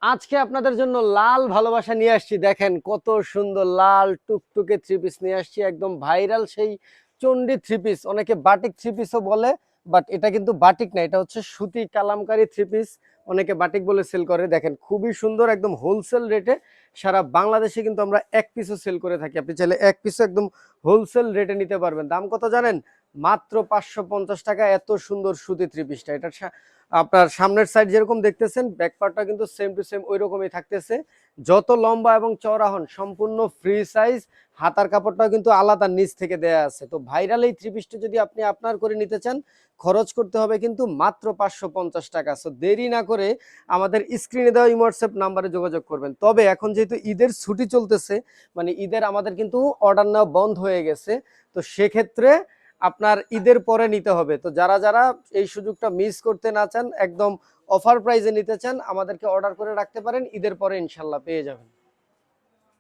আজকে আপনাদের জন্য লাল ভালোবাসা নিয়ে আসছি। দেখেন কত সুন্দর লাল টুকটুকে থ্রি পিস নিয়ে আসছি, একদম ভাইরাল সেই চন্ডী থ্রি পিস। অনেকে বাটিক থ্রি পিসও বলে, বাট এটা কিন্তু বাটিক না, এটা হচ্ছে সুতি কালামকারী থ্রি পিস। অনেকে বাটিক বলে সেল করে। দেখেন খুবই সুন্দর, একদম হোলসেল রেটে সারা বাংলাদেশে কিন্তু আমরা এক পিসও সেল করে থাকি। আপনি চাইলে এক পিসও একদম হোলসেল রেটে নিতে পারবেন। দাম কত জানেন? মাত্র 550 টাকা। এত সুন্দর সুতি থ্রি পিসটা। এটা আপনার সামনের সাইড যেরকম দেখতেছেন, ব্যাক পার্টটা কিন্তু সেম টু সেম ওই রকমই থাকতেছে। যত লম্বা এবং চওড়া হন সম্পূর্ণ ফ্রি সাইজ। হাতার কাপড়টাও কিন্তু আলাদা নিচ থেকে দেয়া আছে। তো ভাইরাল এই থ্রি পিসটা যদি আপনি আপনার করে নিতে চান, খরচ করতে হবে কিন্তু মাত্র 550 টাকা। সো দেরি না করে আমাদের স্ক্রিনে দেওয়া হোয়াটসঅ্যাপ নাম্বারে যোগাযোগ করবেন। তবে এখন যেহেতু ঈদের ছুটি চলতেছে, মানে ঈদের আমাদের কিন্তু অর্ডার নেওয়া বন্ধ হয়ে গেছে। তো সেক্ষেত্রে আপনার ঈদের পরে নিতে হবে। তো যারা যারা এই সুযোগটা মিস করতে না চান, একদম অফার প্রাইসে নিতে চান, আমাদেরকে অর্ডার করে রাখতে পারেন। ঈদের পরে ইনশাল্লাহ পেয়ে যাবেন।